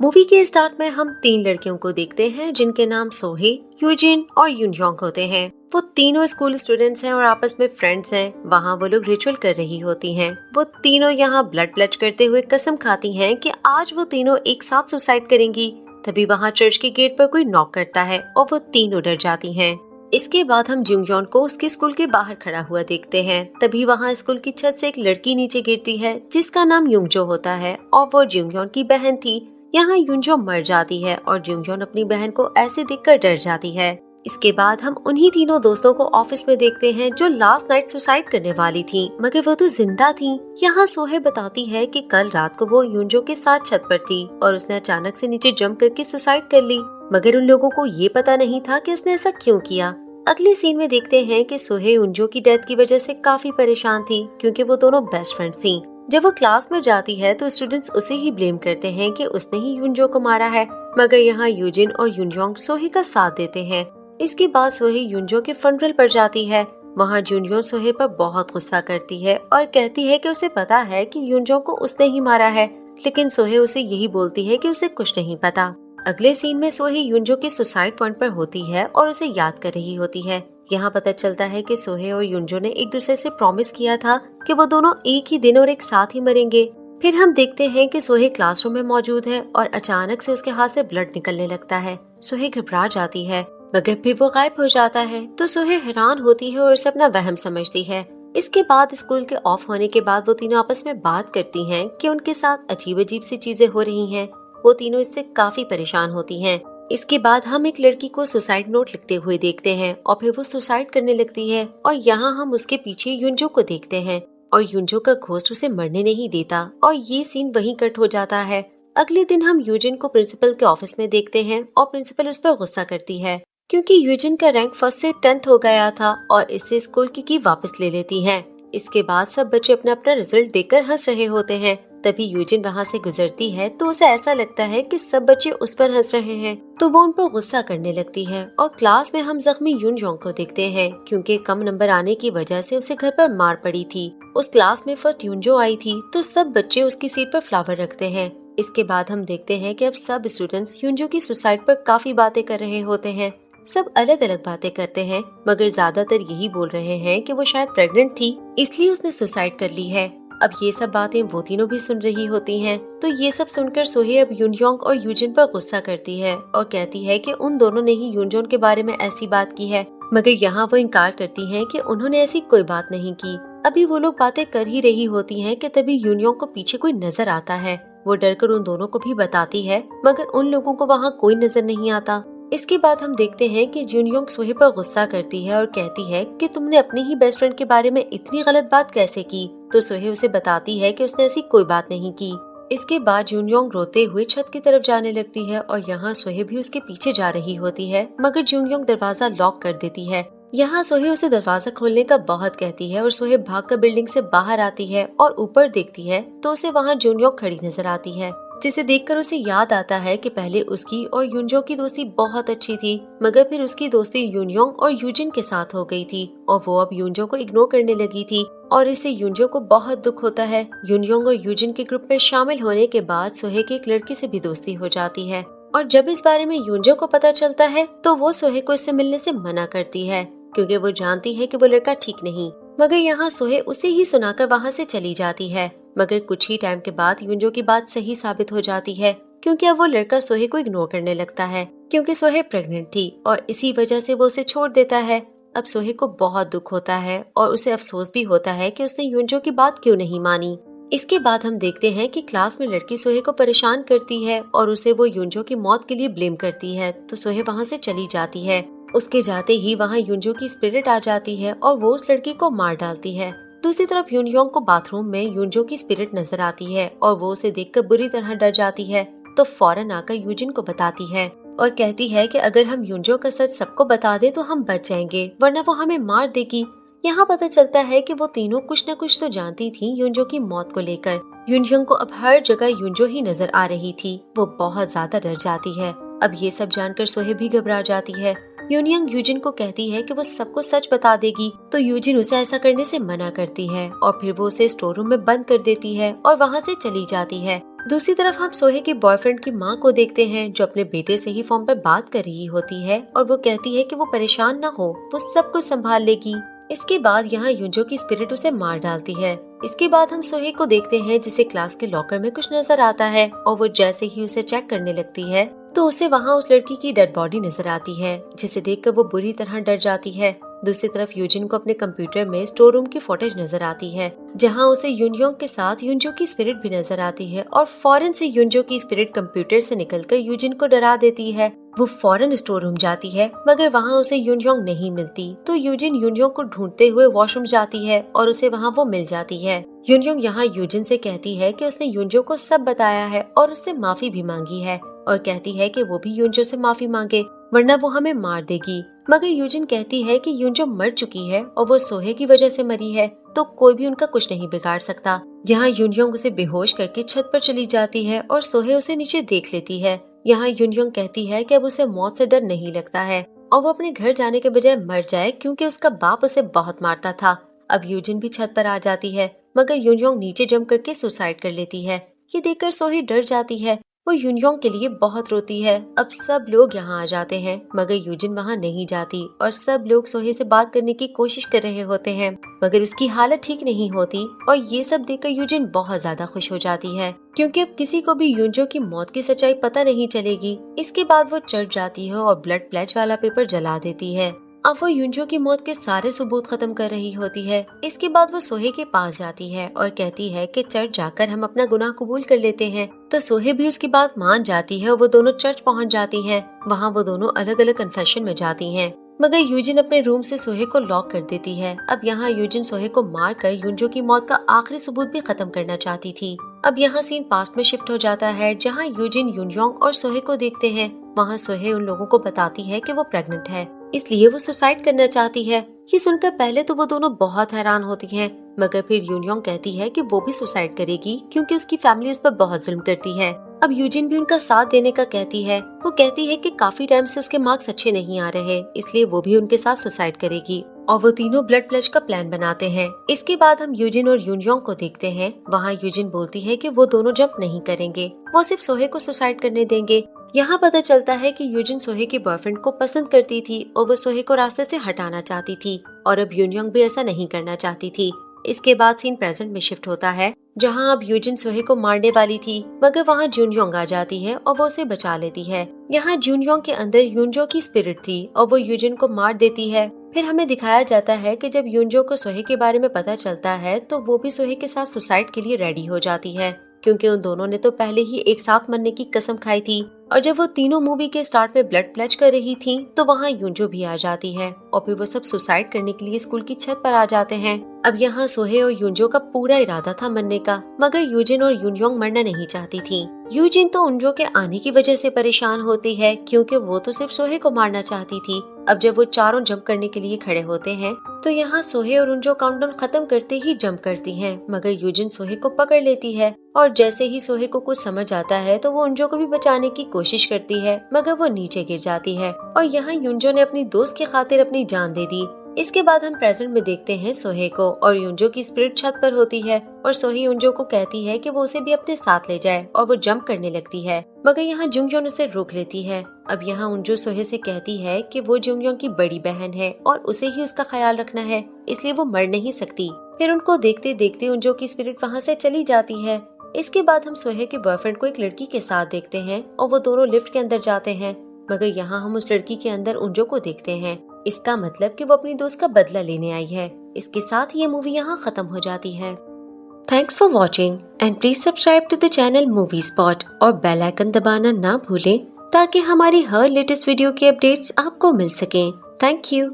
Movie के start में हम 3 लड़कियों को देखते हैं जिनके नाम सोहे, यूजिन और यूनयोंग होते हैं। वो तीनों स्कूल स्टूडेंट्स हैं और आपस में फ्रेंड्स हैं। वहाँ वो लोग रिचुअल कर रही होती हैं। वो तीनों यहाँ ब्लड प्लच करते हुए कसम खाती हैं कि आज वो तीनों एक साथ सुसाइड करेंगी। तभी वहाँ चर्च के गेट पर कोई नॉक करता है और वो तीनों डर जाती हैं। इसके बाद हम जुंगयोन को उसके स्कूल के बाहर खड़ा हुआ देखते हैं। तभी वहाँ स्कूल की छत से एक लड़की नीचे गिरती है जिसका नाम युंगजो होता है और वो जुंगयोन की बहन थी। यहाँ युंजो मर जाती है और जुंगयोन अपनी बहन को ऐसे देखकर डर जाती है। इसके बाद हम उन्हीं तीनों दोस्तों को ऑफिस में देखते हैं जो लास्ट नाइट सुसाइड करने वाली थी, मगर वो तो जिंदा थी। यहाँ सोहे बताती है कि कल रात को वो युंजो के साथ छत पर थी और उसने अचानक से नीचे जंप करके सुसाइड कर ली, मगर उन लोगों को ये पता नहीं था कि उसने ऐसा क्यों किया। अगले सीन में देखते हैं कि सोहे युंजो की डेथ की वजह से काफी परेशान थी क्योंकि वो दोनों बेस्ट फ्रेंड्स थी। जब वो क्लास में जाती है तो स्टूडेंट्स उसे ही ब्लेम करते हैं कि उसने ही युंजो को मारा है, मगर यहाँ यूजिन और युनयोंग सोहे का साथ देते हैं। इसके बाद सोहे युंजो के फनरल पर जाती है। वहाँ जुनयोन सोहे पर बहुत गुस्सा करती है और कहती है कि उसे पता है कि युंजो को उसने ही मारा है, लेकिन सोहे उसे यही बोलती है कि उसे कुछ नहीं पता। अगले सीन में सोहे युंजो के सुसाइड पॉइंट पर होती है और उसे याद कर रही होती है। यहाँ पता चलता है कि सोहे और युंजो ने एक दूसरे से प्रॉमिस किया था कि वो दोनों एक ही दिन और एक साथ ही मरेंगे। फिर हम देखते हैं कि सोहे क्लासरूम में मौजूद है और अचानक से उसके हाथ से ब्लड निकलने लगता है। सोहे घबरा जाती है, मगर फिर वो गायब हो जाता है तो सोहे हैरान होती है और उसे अपना वहम समझती है। इसके बाद स्कूल के ऑफ होने के बाद वो तीनों आपस में बात करती हैं कि उनके साथ अजीब अजीब सी चीजें हो रही हैं। वो तीनों इससे काफी परेशान होती हैं। इसके बाद हम एक लड़की को सुसाइड नोट लिखते हुए देखते हैं और फिर वो सुसाइड करने लगती है और यहाँ हम उसके पीछे युंजो को देखते हैं और युंजो का घोस्ट उसे मरने नहीं देता और ये सीन वहीं कट हो जाता है। अगले दिन हम यूजिन को प्रिंसिपल के ऑफिस में देखते हैं और प्रिंसिपल उस पर गुस्सा करती है क्योंकि यूजिन का रैंक 1st से 10th हो गया था और इससे स्कूल की वापस ले लेती है। इसके बाद सब बच्चे अपना अपना रिजल्ट देखकर हंस रहे होते हैं। तभी यूजिन वहाँ से गुजरती है तो उसे ऐसा लगता है कि सब बच्चे उस पर हंस रहे हैं, तो वो उन पर गुस्सा करने लगती है। और क्लास में हम जख्मी युनयोंग को देखते हैं क्योंकि कम नंबर आने की वजह से उसे घर पर मार पड़ी थी। उस क्लास में फर्स्ट युंजो आई थी तो सब बच्चे उसकी सीट पर फ्लावर रखते हैं। इसके बाद हम देखते हैं कि अब सब स्टूडेंट्स युंजो की सुसाइड पर काफी बातें कर रहे होते हैं। सब अलग अलग बातें करते हैं, मगर ज्यादातर यही बोल रहे हैं कि वो शायद प्रेग्नेंट थी इसलिए उसने सुसाइड कर ली है। अब ये सब बातें वो तीनों भी सुन रही होती हैं, तो ये सब सुनकर सोहे अब युनयोंग और यूजिन पर गुस्सा करती है और कहती है कि उन दोनों ने ही युनजोन के बारे में ऐसी बात की है, मगर यहाँ वो इनकार करती हैं कि उन्होंने ऐसी कोई बात नहीं की। अभी वो लोग बातें कर ही रही होती हैं कि तभी युनयोंग को पीछे कोई नजर आता है। वो डरकर उन दोनों को भी बताती है, मगर उन लोगों को वहाँ कोई नजर नहीं आता। इसके बाद हम देखते हैं कि जुनयोंग सोहे पर गुस्सा करती है और कहती है कि तुमने अपनी ही बेस्ट फ्रेंड के बारे में इतनी गलत बात कैसे की। तो सोहे उसे बताती है कि उसने ऐसी कोई बात नहीं की। इसके बाद जुनयोंग रोते हुए छत की तरफ जाने लगती है और यहाँ सोहे भी उसके पीछे जा रही होती है, मगर जुनयोंग दरवाजा लॉक कर देती है। यहाँ सोहे उसे दरवाजा खोलने का बहुत कहती है और सोहे भागकर बिल्डिंग से बाहर आती है और ऊपर देखती है तो उसे वहाँ जुनयोंग खड़ी नजर आती है, जिसे देखकर उसे याद आता है कि पहले उसकी और युंजो की दोस्ती बहुत अच्छी थी, मगर फिर उसकी दोस्ती युनयोंग और यूजिन के साथ हो गई थी और वो अब युंजो को इग्नोर करने लगी थी और इससे युंजो को बहुत दुख होता है। युनयोंग और यूजिन के ग्रुप में शामिल होने के बाद सोहे की एक लड़की से भी दोस्ती हो जाती है और जब इस बारे में युंजो को पता चलता है तो वो सोहे को इससे मिलने से मना करती है क्योंकि वो जानती है कि वो लड़का ठीक नहीं, मगर यहाँ सोहे उसे ही सुनाकर वहाँ से चली जाती है। मगर कुछ ही टाइम के बाद युंजो की बात सही साबित हो जाती है क्योंकि अब वो लड़का सोहे को इग्नोर करने लगता है क्योंकि सोहे प्रेग्नेंट थी और इसी वजह से वो उसे छोड़ देता है। अब सोहे को बहुत दुख होता है और उसे अफसोस भी होता है कि उसने युंजो की बात क्यों नहीं मानी। इसके बाद हम देखते हैं कि क्लास में लड़की सोहे को परेशान करती है और उसे वो युंजो की मौत के लिए ब्लेम करती है, तो सोहे वहाँ से चली जाती है। उसके जाते ही वहाँ युंजो की स्पिरिट आ जाती है और वो उस लड़की को मार डालती है। दूसरी तरफ युनयोंग को बाथरूम में युंजो की स्पिरिट नजर आती है और वो उसे देखकर बुरी तरह डर जाती है, तो फौरन आकर यूजिन को बताती है और कहती है कि अगर हम युंजो का सच सबको बता दे तो हम बच जाएंगे, वरना वो हमें मार देगी। यहाँ पता चलता है कि वो तीनों कुछ न कुछ तो जानती थी युंजो की मौत को लेकर। युनयोंग को अब हर जगह युंजो ही नजर आ रही थी। वो बहुत ज्यादा डर जाती है। अब ये सब जानकर सोहे भी घबरा जाती है। युनयोंग यूजिन को कहती है कि वो सबको सच बता देगी, तो यूजिन उसे ऐसा करने से मना करती है और फिर वो उसे स्टोर रूम में बंद कर देती है और वहाँ से चली जाती है। दूसरी तरफ हम सोहे के बॉयफ्रेंड की माँ को देखते हैं जो अपने बेटे से ही फोन पर बात कर रही होती है और वो कहती है कि वो परेशान ना हो, वो सब कुछ संभाल लेगी। इसके बाद यहाँ यूंजो की स्पिरिट उसे मार डालती है। इसके बाद हम सोहे को देखते हैं जिसे क्लास के लॉकर में कुछ नजर आता है और वो जैसे ही उसे चेक करने लगती है तो उसे वहाँ उस लड़की की डेड बॉडी नजर आती है, जिसे देखकर वो बुरी तरह डर जाती है। दूसरी तरफ यूजिन को अपने कंप्यूटर में स्टोर रूम की फुटेज नजर आती है जहां उसे यूनयोंग के साथ यूंजो की स्पिरिट भी नजर आती है और फौरन से यूंजो की स्पिरिट कंप्यूटर से निकलकर यूजिन को डरा देती है। वो फौरन स्टोर रूम जाती है मगर वहां उसे यूनयोंग नहीं मिलती तो यूजिन यूनयोंग को ढूंढते हुए वॉशरूम जाती है और उसे वहां वो मिल जाती है। यूनयोंग यहाँ यूजिन से कहती है कि उसने यूंजो को सब बताया है और उससे माफी भी मांगी है और कहती है कि वो भी यूंजो से माफी मांगे वरना वो हमें मार देगी। मगर यूजिन कहती है कि यूंजो मर चुकी है और वो सोहे की वजह से मरी है तो कोई भी उनका कुछ नहीं बिगाड़ सकता। यहाँ यूनयोंग उसे बेहोश करके छत पर चली जाती है और सोहे उसे नीचे देख लेती है। यहाँ यूनयोंग कहती है कि अब उसे मौत से डर नहीं लगता है और वो अपने घर जाने के बजाय मर जाए क्योंकि उसका बाप उसे बहुत मारता था। अब यूजिन भी छत पर आ जाती है मगर यूनयोंग नीचे जंप करके सुसाइड कर लेती है। ये देखकर सोहे डर जाती है, वो यूनयोंग के लिए बहुत रोती है। अब सब लोग यहाँ आ जाते हैं मगर यूजिन वहाँ नहीं जाती और सब लोग सोहे से बात करने की कोशिश कर रहे होते हैं मगर उसकी हालत ठीक नहीं होती और ये सब देखकर यूजिन बहुत ज्यादा खुश हो जाती है क्योंकि अब किसी को भी यूंजो की मौत की सच्चाई पता नहीं चलेगी। इसके बाद वो चढ़ जाती है और ब्लड प्लेज वाला पेपर जला देती है। अब वो यूंजो की मौत के सारे सबूत खत्म कर रही होती है। इसके बाद वो सोहे के पास जाती है और कहती है कि चर्च जाकर हम अपना गुनाह कबूल कर लेते हैं तो सोहे भी उसकी बात मान जाती है और वो दोनों चर्च पहुंच जाती हैं। वहाँ वो दोनों अलग अलग कन्फेशन में जाती हैं मगर यूजिन अपने रूम से सोहे को लॉक कर देती है। अब यहाँ यूजिन सोहे को मार कर यूंजो की मौत का आखिरी सबूत भी खत्म करना चाहती थी। अब यहाँ सीन पास्ट में शिफ्ट हो जाता है जहाँ यूजिन यूनयोंग और सोहे को देखते हैं। वहाँ सोहे उन लोगों को बताती है कि वो प्रेग्नेंट है इसलिए वो सुसाइड करना चाहती है। ये सुनकर पहले तो वो दोनों बहुत हैरान होती हैं मगर फिर यूनयोंग कहती है कि वो भी सुसाइड करेगी क्योंकि उसकी फैमिली उस पर बहुत जुल्म करती है। अब यूजिन भी उनका साथ देने का कहती है। वो कहती है कि काफी टाइम से उसके मार्क्स अच्छे नहीं आ रहे इसलिए वो भी उनके साथ सुसाइड करेगी और वो तीनों ब्लड प्लेज का प्लान बनाते हैं। इसके बाद हम यूजिन और यूनयोंग को देखते हैं। वहाँ यूजिन बोलती है कि वो दोनों जंप नहीं करेंगे, वो सिर्फ सोहे को सुसाइड करने देंगे। यहाँ पता चलता है कि यूजिन सोहे के बॉयफ्रेंड को पसंद करती थी और वो सोहे को रास्ते से हटाना चाहती थी और अब यूनयोंग भी ऐसा नहीं करना चाहती थी। इसके बाद सीन प्रेजेंट में शिफ्ट होता है जहाँ अब यूजिन सोहे को मारने वाली थी मगर वहाँ जूनयोंग आ जाती है और वो उसे बचा लेती है। यहाँ जूनयोंग के अंदर यूंजो की स्पिरिट थी और वो यूजिन को मार देती है। फिर हमें दिखाया जाता है कि जब यूंजो को सोहे के बारे में पता चलता है तो वो भी सोहे के साथ सुसाइड के लिए रेडी हो जाती है क्योंकि उन दोनों ने तो पहले ही एक साथ मरने की कसम खाई थी। और जब वो तीनों मूवी के स्टार्ट में ब्लड प्लेज कर रही थी तो वहाँ यूंजो भी आ जाती है और फिर वो सब सुसाइड करने के लिए स्कूल की छत पर आ जाते हैं। अब यहाँ सोहे और यूंजो का पूरा इरादा था मरने का मगर यूजिन और यूनयोंग मरना नहीं चाहती थी। यूजिन तो उंजो के आने की वजह से परेशान होती है क्योंकि वो तो सिर्फ सोहे को मारना चाहती थी। अब जब वो चारों जंप करने के लिए खड़े होते हैं तो यहाँ सोहे और उंजो काउंटडाउन खत्म करते ही जंप करती हैं मगर यूजिन सोहे को पकड़ लेती है और जैसे ही सोहे को कुछ समझ आता है तो वो उंजो को भी बचाने की कोशिश करती है मगर वो नीचे गिर जाती है और यहाँ यूंजो ने अपनी दोस्त की खातिर अपनी जान दे दी। इसके बाद हम प्रेजेंट में देखते हैं सोहे को और यूंजो की स्पिरिट छत पर होती है और सोहे यूंजो को कहती है कि वो उसे भी अपने साथ ले जाए और वो जंप करने लगती है मगर यहाँ जुंगयोन उसे रोक लेती है। अब यहाँ उंजो सोहे से कहती है कि वो जुंगयोन की बड़ी बहन है और उसे ही उसका ख्याल रखना है इसलिए वो मर नहीं सकती। फिर उनको देखते देखते उंजो की स्पिरिट वहाँ से चली जाती है। इसके बाद हम सोहे के बॉयफ्रेंड को एक लड़की के साथ देखते हैं और वो दोनों लिफ्ट के अंदर जाते हैं मगर यहाँ हम उस लड़की के अंदर उंजो को देखते हैं। इसका मतलब कि वो अपनी दोस्त का बदला लेने आई है। इसके साथ ये मूवी यहाँ खत्म हो जाती है। Thanks for watching and please subscribe to the channel movie spot और बेल आइकन दबाना ना भूलें ताकि हमारी हर लेटेस्ट वीडियो की अपडेट्स आपको मिल सकें। Thank you.